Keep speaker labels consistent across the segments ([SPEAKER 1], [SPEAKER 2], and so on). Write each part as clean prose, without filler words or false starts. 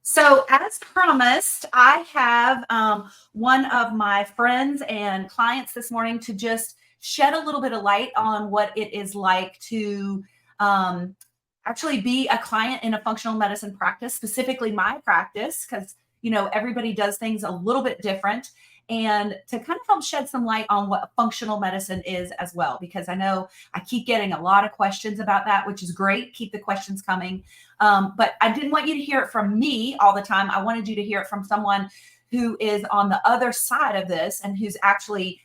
[SPEAKER 1] So, as promised, I have one of my friends and clients this morning to just shed a little bit of light on what it is like to um, actually be a client in a functional medicine practice, specifically my practice, because everybody does things a little bit different, and to kind of help shed some light on what functional medicine is as well, because I know I keep getting a lot of questions about that, which is great. Keep the questions coming. But I didn't want you to hear it from me all the time. I wanted you to hear it from someone who is on the other side of this and who's actually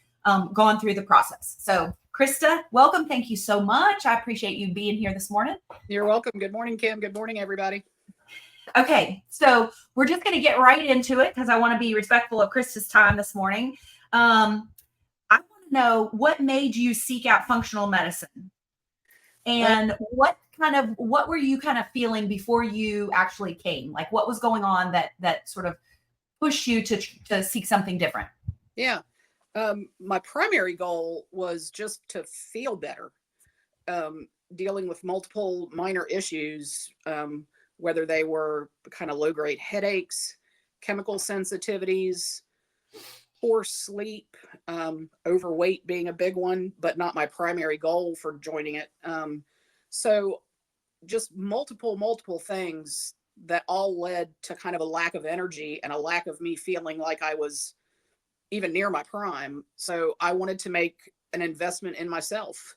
[SPEAKER 1] gone through the process. So, Christa, welcome. Thank you so much. I appreciate you being here this morning.
[SPEAKER 2] You're welcome. Good morning, Kim. Good morning, everybody.
[SPEAKER 1] Okay, so we're just going to get right into it because I want to be respectful of Christa's time this morning. I want to know what made you seek out functional medicine, and what were you kind of feeling before you actually came? Like, what was going on that sort of pushed you to seek something different?
[SPEAKER 2] Yeah. My primary goal was just to feel better, dealing with multiple minor issues, whether they were kind of low-grade headaches, chemical sensitivities, poor sleep, overweight being a big one, but not my primary goal for joining it. So just multiple things that all led to kind of a lack of energy and a lack of me feeling like I was even near my prime. So I wanted to make an investment in myself.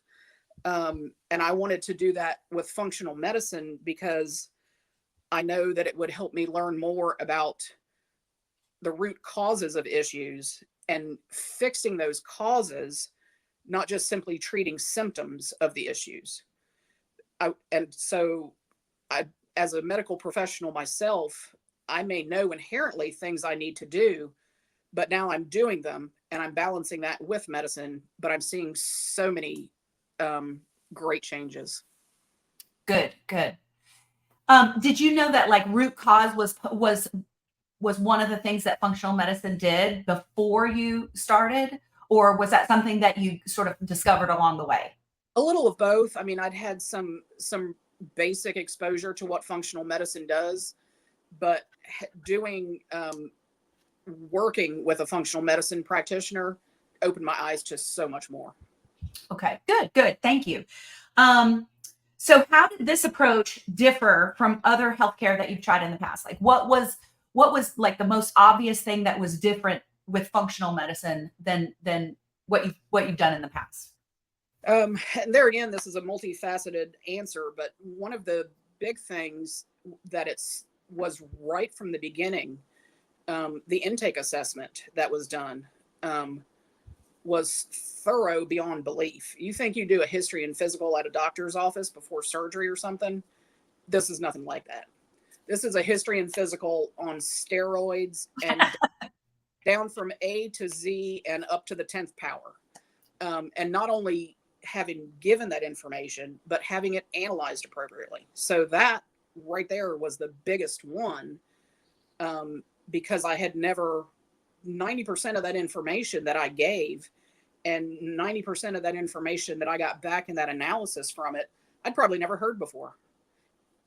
[SPEAKER 2] And I wanted to do that with functional medicine because I know that it would help me learn more about the root causes of issues and fixing those causes, not just simply treating symptoms of the issues. And so I, as a medical professional myself, I may know inherently things I need to do, but now I'm doing them and I'm balancing that with medicine, but I'm seeing so many great changes.
[SPEAKER 1] Good. Did you know that like root cause was one of the things that functional medicine did before you started, or was that something that you sort of discovered along the way?
[SPEAKER 2] A little of both. I mean, I'd had some basic exposure to what functional medicine does, but doing working with a functional medicine practitioner opened my eyes to so much more.
[SPEAKER 1] Okay, good. Thank you. Um, so how did this approach differ from other healthcare that you've tried in the past? Like what was like the most obvious thing that was different with functional medicine than what you've done in the past?
[SPEAKER 2] And there again, this is a multifaceted answer, but one of the big things that it's was right from the beginning, the intake assessment that was done was thorough beyond belief. You think you do a history and physical at a doctor's office before surgery or something? This is nothing like that. This is a history and physical on steroids and down from A to Z and up to the 10th power. And not only having given that information, but having it analyzed appropriately. So that right there was the biggest one, because I had never, 90% of that information that I gave and 90% of that information that I got back in that analysis from it, I'd probably never heard before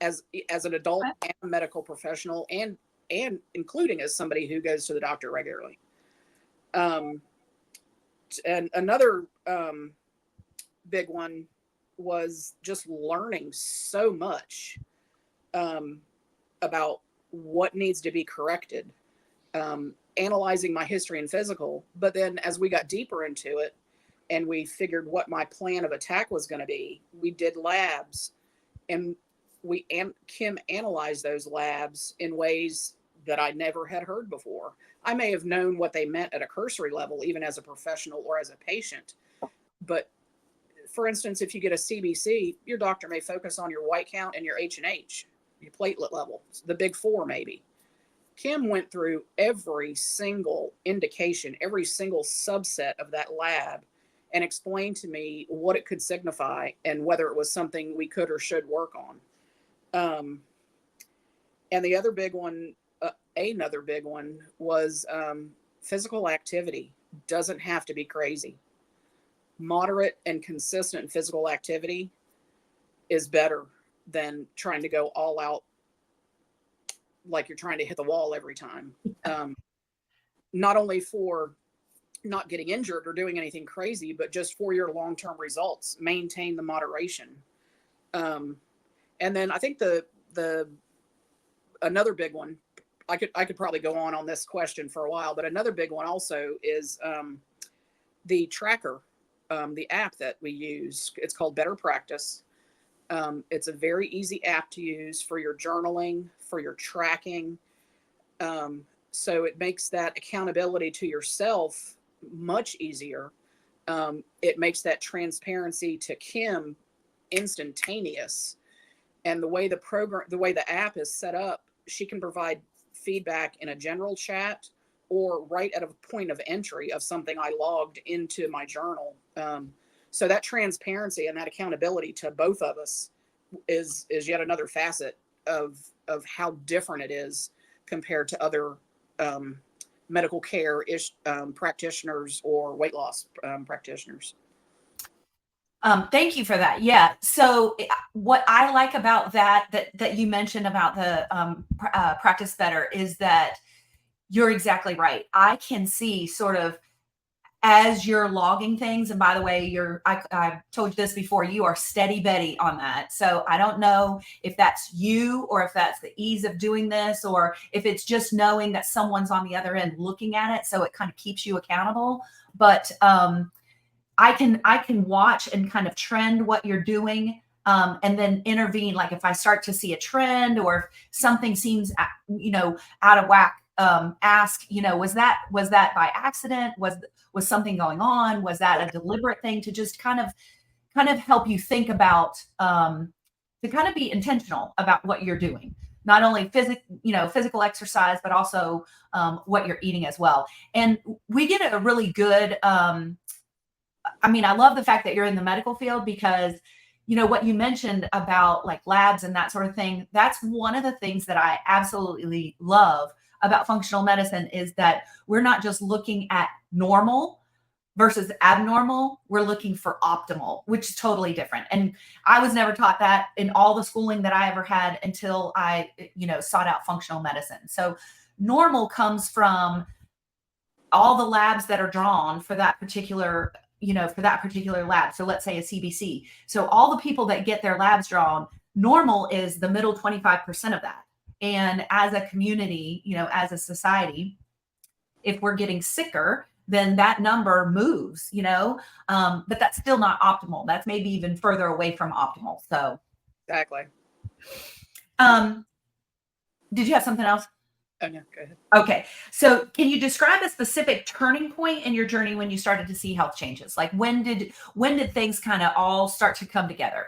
[SPEAKER 2] as an adult and a medical professional, and including as somebody who goes to the doctor regularly. And another big one was just learning so much about what needs to be corrected, analyzing my history and physical. But then as we got deeper into it and we figured what my plan of attack was going to be, we did labs, and Kim analyzed those labs in ways that I never had heard before. I may have known what they meant at a cursory level, even as a professional or as a patient. But for instance, if you get a CBC, your doctor may focus on your white count and your H&H, your platelet level, the big four maybe. Kim went through every single indication, every single subset of that lab, and explained to me what it could signify and whether it was something we could or should work on. And the other big one, another big one was physical activity. Doesn't have to be crazy. Moderate and consistent physical activity is better than trying to go all out like you're trying to hit the wall every time. Not only for not getting injured or doing anything crazy, but just for your long-term results, maintain the moderation. And then I think the another big one, I could probably go on this question for a while, but another big one also is the tracker, the app that we use. It's called Better Practice. It's a very easy app to use for your journaling, for your tracking. So it makes that accountability to yourself much easier. It makes that transparency to Kim instantaneous. And the way the app is set up, she can provide feedback in a general chat or right at a point of entry of something I logged into my journal. So that transparency and that accountability to both of us is yet another facet of how different it is compared to other medical care practitioners or weight loss practitioners.
[SPEAKER 1] Thank you for that. Yeah. So what I like about that you mentioned about the practice better is that you're exactly right. I can see sort of as you're logging things. And by the way, I've told you this before, you are steady Betty on that. So I don't know if that's you or if that's the ease of doing this, or if it's just knowing that someone's on the other end looking at it. So it kind of keeps you accountable. But I can watch and kind of trend what you're doing, and then intervene. Like if I start to see a trend or if something seems, out of whack, ask, was that by accident? Was something going on? Was that a deliberate thing? To just kind of help you think about, to kind of be intentional about what you're doing. Not only physical exercise, but also what you're eating as well. And we get a really good, I love the fact that you're in the medical field, because what you mentioned about like labs and that sort of thing, that's one of the things that I absolutely love about functional medicine, is that we're not just looking at normal versus abnormal, we're looking for optimal, which is totally different. And I was never taught that in all the schooling that I ever had until I, sought out functional medicine. So normal comes from all the labs that are drawn for that particular lab. So let's say a CBC. So all the people that get their labs drawn, normal is the middle 25% of that. And as a community, as a society, if we're getting sicker, then that number moves, but that's still not optimal. That's maybe even further away from optimal. So
[SPEAKER 2] exactly.
[SPEAKER 1] Did you have something else?
[SPEAKER 2] Oh, no, go ahead.
[SPEAKER 1] Okay. So can you describe a specific turning point in your journey when you started to see health changes? Like when did things kind of all start to come together?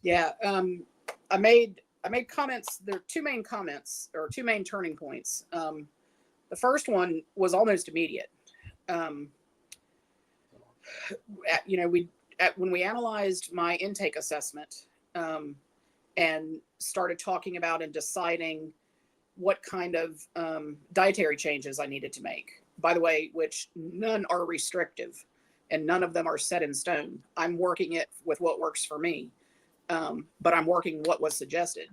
[SPEAKER 2] Yeah. I made comments. There are two main comments, or two main turning points. The first one was almost immediate. When we analyzed my intake assessment, and started talking about and deciding what kind of dietary changes I needed to make. By the way, which none are restrictive and none of them are set in stone. I'm working it with what works for me, but I'm working what was suggested.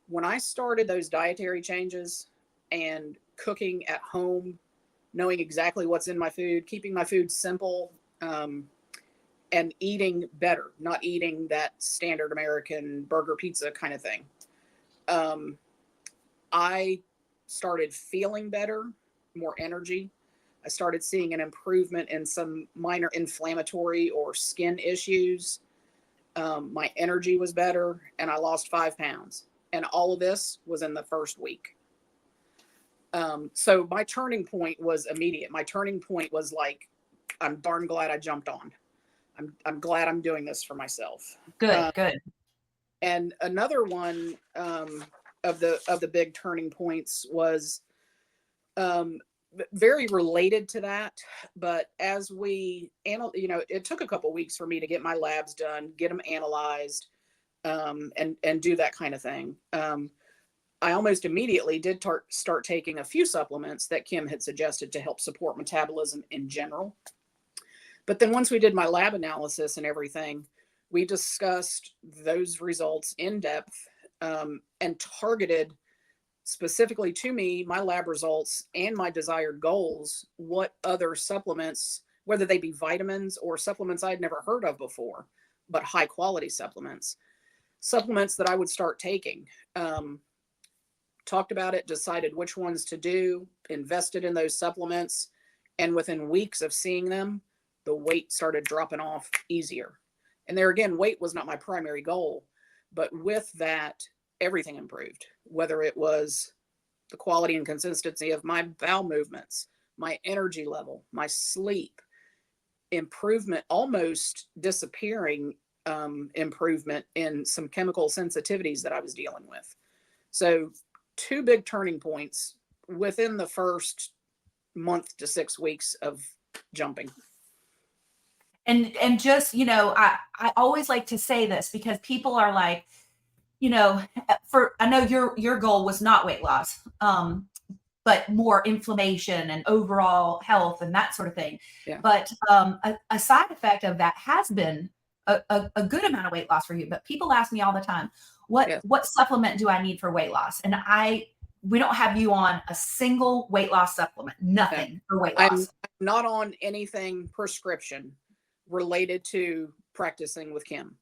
[SPEAKER 2] When I started those dietary changes and cooking at home, knowing exactly what's in my food, keeping my food simple, and eating better, not eating that standard American burger pizza kind of thing, I started feeling better, more energy. I started seeing an improvement in some minor inflammatory or skin issues. My energy was better, and I lost 5 pounds. And all of this was in the first week. So my turning point was immediate. My turning point was like, I'm darn glad I jumped on. I'm glad I'm doing this for myself.
[SPEAKER 1] Good.
[SPEAKER 2] And another one, of the big turning points was very related to that. But as it took a couple weeks for me to get my labs done, get them analyzed, and do that kind of thing. I almost immediately did start taking a few supplements that Kim had suggested to help support metabolism in general. But then once we did my lab analysis and everything, we discussed those results in depth, and targeted specifically to me, my lab results and my desired goals, what other supplements, whether they be vitamins or supplements I'd never heard of before, but high quality supplements that I would start taking. Talked about it, decided which ones to do, invested in those supplements, and within weeks of seeing them, the weight started dropping off easier. And there again, weight was not my primary goal, but with that, everything improved, whether it was the quality and consistency of my bowel movements, my energy level, my sleep, improvement, almost disappearing improvement in some chemical sensitivities that I was dealing with. So 2 big turning points within the first month to 6 weeks of jumping.
[SPEAKER 1] And just, I always like to say this because people are like, I know your goal was not weight loss, but more inflammation and overall health and that sort of thing.
[SPEAKER 2] Yeah.
[SPEAKER 1] But a side effect of that has been a good amount of weight loss for you. But people ask me all the time, what supplement do I need for weight loss? And we don't have you on a single weight loss supplement, nothing for weight loss.
[SPEAKER 2] I'm not on anything prescription related to practicing with Kim.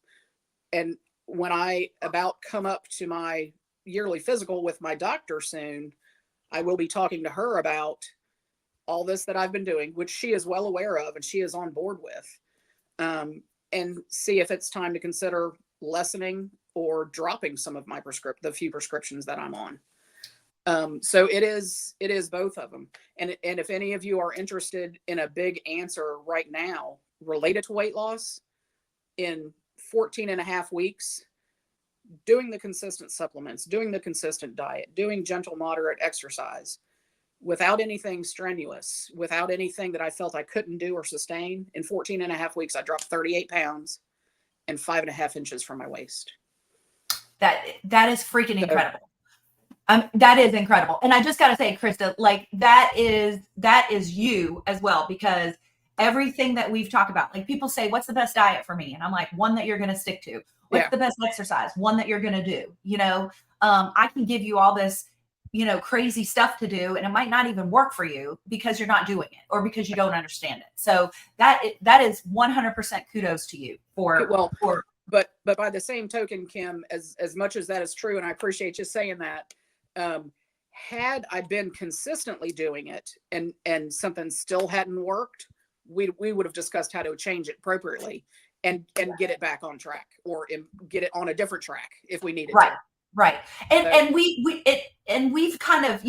[SPEAKER 2] And when I about come up to my yearly physical with my doctor soon, I will be talking to her about all this that I've been doing, which she is well aware of and she is on board with, and see if it's time to consider lessening or dropping some of my the few prescriptions that I'm on. So it is both of them. And if any of you are interested in a big answer right now related to weight loss, in 14 and a half weeks, doing the consistent supplements, doing the consistent diet, doing gentle, moderate exercise without anything strenuous, without anything that I felt I couldn't do or sustain, in 14 and a half weeks, I dropped 38 pounds and 5.5 inches from my waist.
[SPEAKER 1] That is freaking incredible. That is incredible. And I just got to say, Christa, like that is you as well, because everything that we've talked about, like people say, what's the best diet for me? And I'm like, one that you're going to stick to. What's the best exercise? One that you're going to do. I can give you all this, crazy stuff to do, and it might not even work for you because you're not doing it or because you don't understand it. So that is 100% kudos to you
[SPEAKER 2] But by the same token, Kim, as much as that is true, and I appreciate you saying that, had I been consistently doing it and something still hadn't worked, we would have discussed how to change it appropriately and get it back on track, or get it on a different track if we needed to.
[SPEAKER 1] Right. And we've kind of,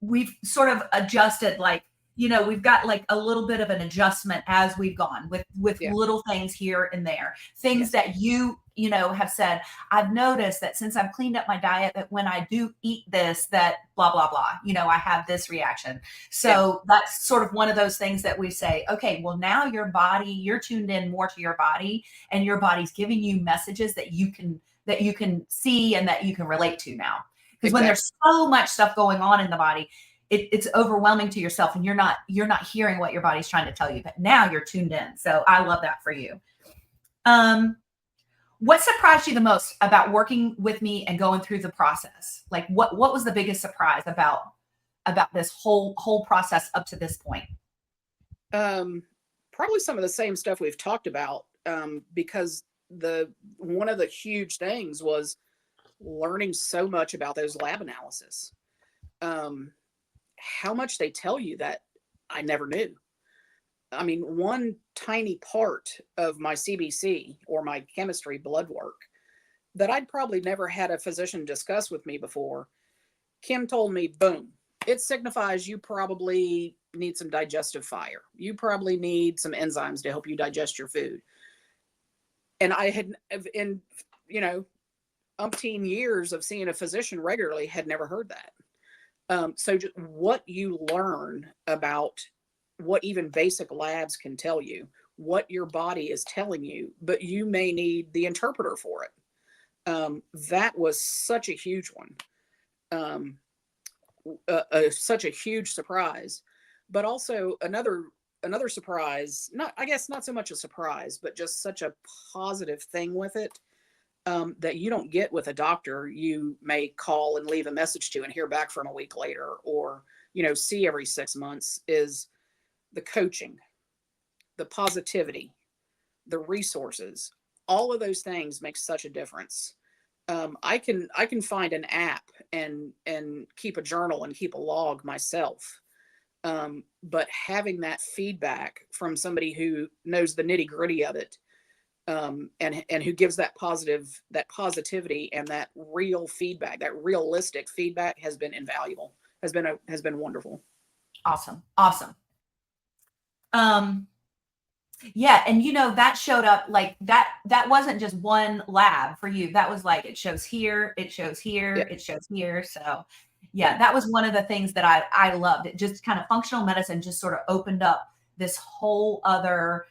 [SPEAKER 1] we've sort of adjusted, like, we've got like a little bit of an adjustment as we've gone with little things here and there, things that you have said. I've noticed that since I've cleaned up my diet, that when I do eat this, that blah, blah, blah, I have this reaction. So that's sort of one of those things that we say, okay, well, now you're tuned in more to your body, and your body's giving you messages that you can see and that you can relate to now. Because when there's so much stuff going on in the body, it's overwhelming to yourself, and you're not hearing what your body's trying to tell you, but now you're tuned in. So I love that for you. What surprised you the most about working with me and going through the process? Like what was the biggest surprise about this whole process up to this point?
[SPEAKER 2] Probably some of the same stuff we've talked about, because one of the huge things was learning so much about those lab analysis. How much they tell you that I never knew. I mean, one tiny part of my CBC or my chemistry blood work that I'd probably never had a physician discuss with me before, Kim told me, boom, it signifies you probably need some digestive fire. You probably need some enzymes to help you digest your food. And I had, in, umpteen years of seeing a physician regularly, had never heard that. So just what you learn about what even basic labs can tell you, what your body is telling you, but you may need the interpreter for it. That was such a huge one. Such a huge surprise, but also another surprise, not so much a surprise, but just such a positive thing with it. that you don't get with a doctor you may call and leave a message to and hear back from a week later, or, see every 6 months, is the coaching, the positivity, the resources. All of those things make such a difference. I can find an app and keep a journal and keep a log myself. But having that feedback from somebody who knows the nitty gritty of it, and who gives that positivity and that real feedback, that realistic feedback, has been invaluable. Has been wonderful.
[SPEAKER 1] Awesome. Awesome. Yeah. And that showed up like that wasn't just one lab for you. That was like, it shows here, it shows here,
[SPEAKER 2] Yeah.
[SPEAKER 1] it shows here. So yeah, that was one of the things that I loved. It just kind of functional medicine just sort of opened up this whole other,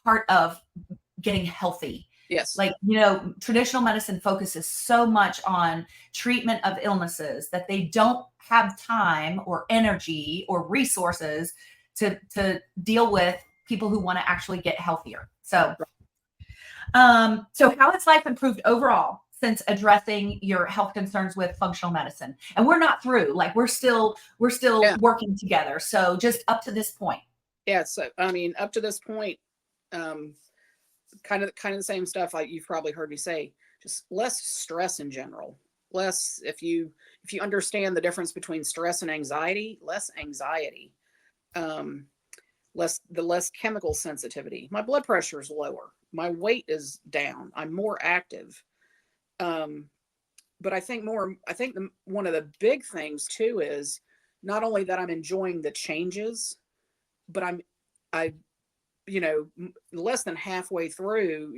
[SPEAKER 1] part of getting healthy.
[SPEAKER 2] Yes.
[SPEAKER 1] Like, traditional medicine focuses so much on treatment of illnesses that they don't have time or energy or resources to deal with people who want to actually get healthier. So, so how has life improved overall since addressing your health concerns with functional medicine? And we're not through, like we're still
[SPEAKER 2] Yeah.
[SPEAKER 1] working together. So just up to this point.
[SPEAKER 2] Yeah. So, up to this point, kind of the same stuff like you've probably heard me say, just less stress in general. Less, if you understand the difference between stress and anxiety, less anxiety. Less chemical sensitivity. My blood pressure is lower. My weight is down. I'm more active. But I think one of the big things too is not only that I'm enjoying the changes, but I less than halfway through,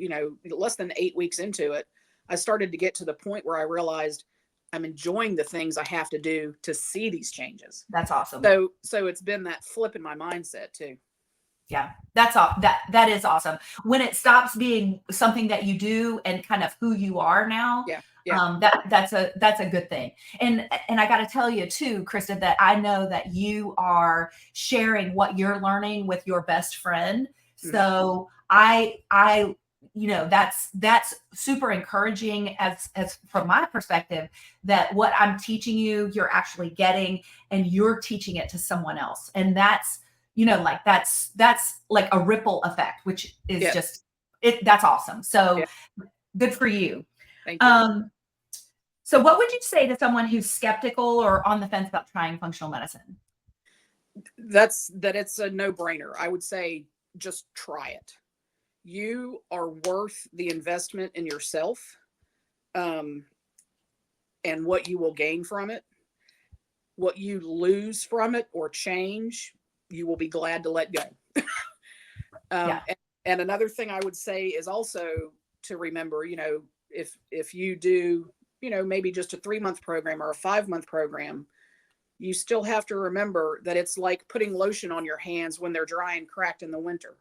[SPEAKER 2] less than 8 weeks into it, I started to get to the point where I realized I'm enjoying the things I have to do to see these changes.
[SPEAKER 1] That's awesome.
[SPEAKER 2] So it's been that flip in my mindset too.
[SPEAKER 1] Yeah, that's all. That is awesome. When it stops being something that you do and kind of who you are now,
[SPEAKER 2] Yeah.
[SPEAKER 1] That's a good thing. And I got to tell you too, Christa, that I know that you are sharing what you're learning with your best friend. So I that's super encouraging as from my perspective, that what I'm teaching you, you're actually getting, and you're teaching it to someone else. And that's, like that's like a ripple effect, which is just that's awesome. So good for you.
[SPEAKER 2] Thank you.
[SPEAKER 1] So what would you say to someone who's skeptical or on the fence about trying functional medicine?
[SPEAKER 2] That it's a no-brainer. I would say just try it. You are worth the investment in yourself, and what you will gain from it. What you lose from it or change, you will be glad to let go. And another thing I would say is also to remember, if you do, maybe just a 3-month program or a 5-month program, you still have to remember that it's like putting lotion on your hands when they're dry and cracked in the winter.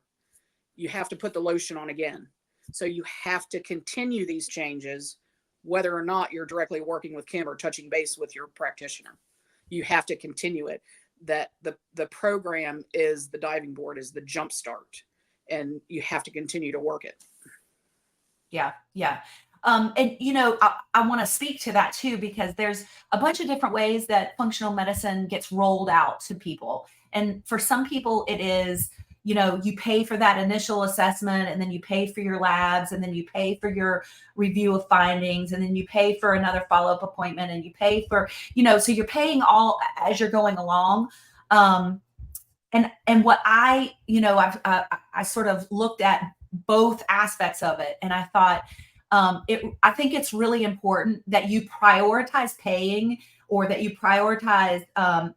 [SPEAKER 2] You have to put the lotion on again. So you have to continue these changes, whether or not you're directly working with Kim or touching base with your practitioner. You have to continue it. That the program is the diving board, is the jump start, and you have to continue to work it.
[SPEAKER 1] Yeah. And I want to speak to that too, because there's a bunch of different ways that functional medicine gets rolled out to people. And for some people it is, you pay for that initial assessment, and then you pay for your labs, and then you pay for your review of findings, and then you pay for another follow-up appointment, and you pay for, so you're paying all as you're going along. And what I sort of looked at both aspects of it, and I thought, I think it's really important that you prioritize paying, or that you prioritize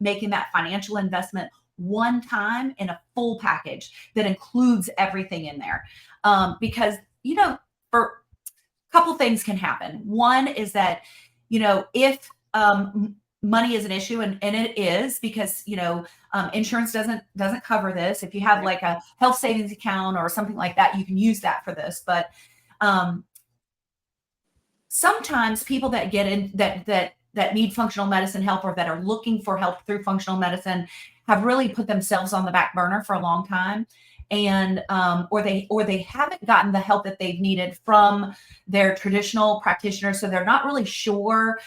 [SPEAKER 1] making that financial investment one time in a full package that includes everything in there. Because, for a couple things can happen. One is that, if money is an issue, and it is, because, insurance doesn't cover this. If you have like a health savings account or something like that, you can use that for this. But sometimes people that get in that need functional medicine help, or that are looking for help through functional medicine, have really put themselves on the back burner for a long time. and or they haven't gotten the help that they've needed from their traditional practitioner, so they're not really sure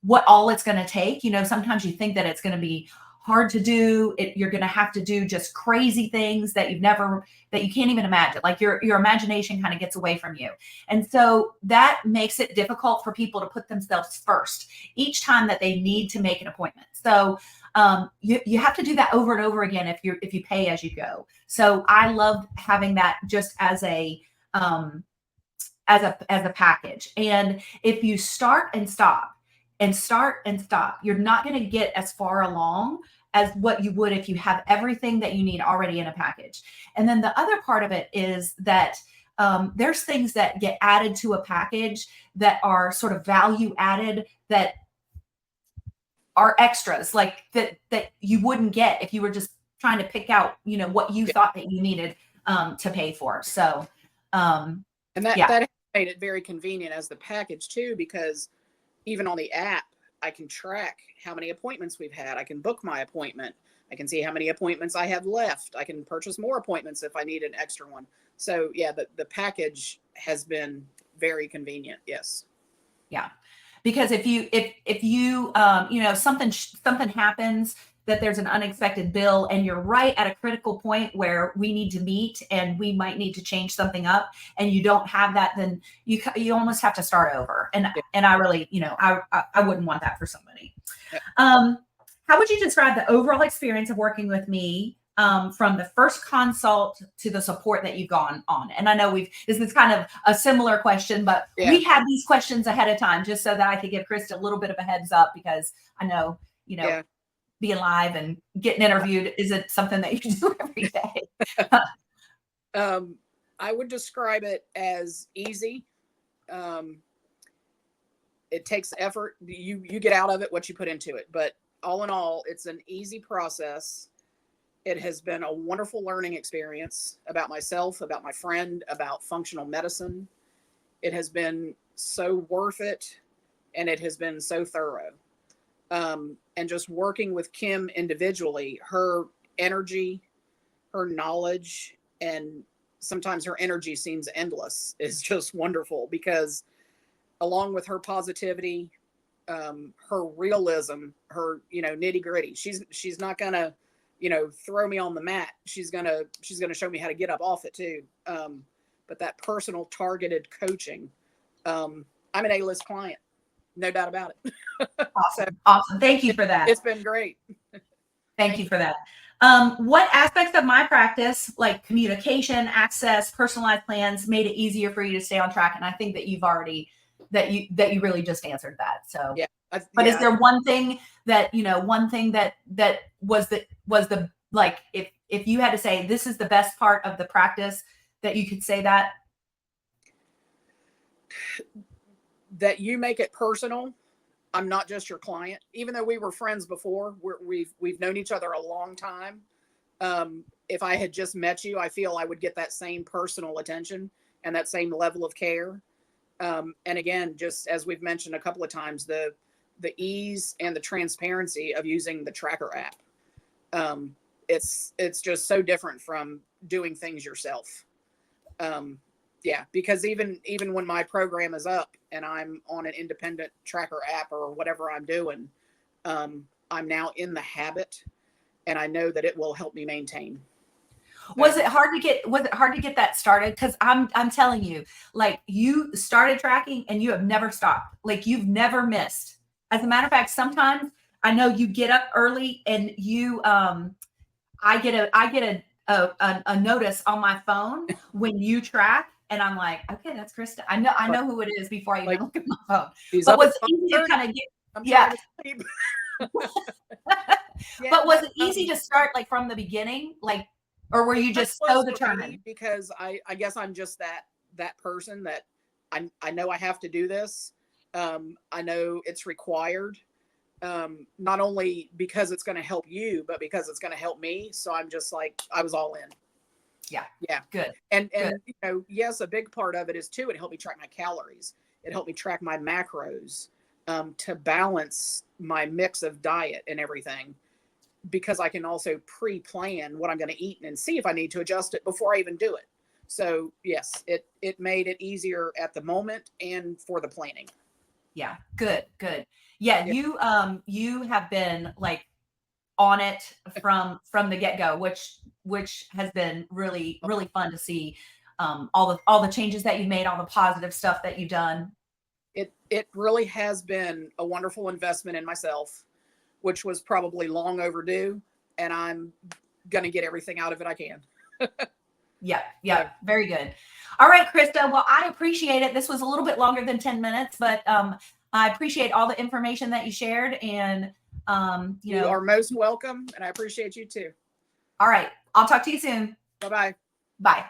[SPEAKER 1] what all it's going to take. Sometimes you think that it's going to be hard to do it. You're going to have to do just crazy things that you can't even imagine. Like your imagination kind of gets away from you. And so that makes it difficult for people to put themselves first each time that they need to make an appointment. So you have to do that over and over again if you pay as you go. So I love having that just as a package. And if you start and stop and start and stop, you're not going to get as far along as what you would if you have everything that you need already in a package. And then the other part of it is that there's things that get added to a package that are sort of value added, that are extras, like that you wouldn't get if you were just trying to pick out, what you thought that you needed to pay for. So,
[SPEAKER 2] and that made it very convenient as the package too, because even on the app, I can track how many appointments we've had. I can book my appointment. I can see how many appointments I have left. I can purchase more appointments if I need an extra one. So yeah, the package has been very convenient. Yes.
[SPEAKER 1] Yeah. Because if you something happens, that there's an unexpected bill and you're right at a critical point where we need to meet and we might need to change something up, and you don't have that, then you almost have to start over. And I really, I wouldn't want that for somebody. How would you describe the overall experience of working with me from the first consult to the support that you've gone on? And I know this is kind of a similar question, but we had these questions ahead of time just so that I could give Christa a little bit of a heads up, because I know, being live and getting interviewed isn't something that you do every day.
[SPEAKER 2] I would describe it as easy. It takes effort. You get out of it what you put into it. But all in all, it's an easy process. It has been a wonderful learning experience about myself, about my friend, about functional medicine. It has been so worth it, and it has been so thorough. And just working with Kim individually, her energy, her knowledge, and sometimes her energy seems endless, is just wonderful, because along with her positivity, her realism, her, nitty gritty, she's not gonna, throw me on the mat. She's gonna show me how to get up off it too. But that personal targeted coaching, I'm an A-list client. No doubt about it.
[SPEAKER 1] Awesome. Thank you for that.
[SPEAKER 2] It's been great.
[SPEAKER 1] Thank you for that. What aspects of my practice, like communication, access, personalized plans, made it easier for you to stay on track? And I think that you've already, that you really just answered that. So, but is there one thing that, that was the, like, if you had to say, this is the best part of the practice, that you could say that?
[SPEAKER 2] That you make it personal. I'm not just your client, even though we were friends before. We've known each other a long time. If I had just met you, I feel I would get that same personal attention and that same level of care. And again, just as we've mentioned a couple of times, the ease and the transparency of using the tracker app. It's just so different from doing things yourself. Because even when my program is up and I'm on an independent tracker app or whatever I'm doing, I'm now in the habit, and I know that it will help me maintain.
[SPEAKER 1] Was it hard to get that started? Because I'm telling you, like, you started tracking and you have never stopped. Like, you've never missed. As a matter of fact, sometimes I know you get up early and you I get a notice on my phone when you track. And I'm like, okay, that's Christa. I know who it is before I even look at my phone. But was it easy to kind of get? But was it easy to start, like, from the beginning, like, or were you just so determined?
[SPEAKER 2] Because I guess I'm just that person that I know I have to do this. I know it's required. Not only because it's going to help you, but because it's going to help me. So I'm just like, I was all in. Yeah.
[SPEAKER 1] Good.
[SPEAKER 2] And yes, a big part of it is too, it helped me track my calories. It helped me track my macros, to balance my mix of diet and everything. because I can also pre-plan what I'm going to eat and see if I need to adjust it before I even do it. So yes, it made it easier at the moment and for the planning.
[SPEAKER 1] Yeah. Good. Good. Yeah.
[SPEAKER 2] Yeah.
[SPEAKER 1] You have been like on it from the get-go, which has been really, really fun to see. All the changes that you've made, all the positive stuff that you've done.
[SPEAKER 2] It really has been a wonderful investment in myself, which was probably long overdue, and I'm going to get everything out of it I can.
[SPEAKER 1] Yep,
[SPEAKER 2] So,
[SPEAKER 1] yep, very good. All right, Krista. Well, I appreciate it. This was a little bit longer than 10 minutes, but I appreciate all the information that you shared. And
[SPEAKER 2] you are most welcome, and I appreciate you too.
[SPEAKER 1] all right, I'll talk to you soon.
[SPEAKER 2] Bye bye.
[SPEAKER 1] Bye.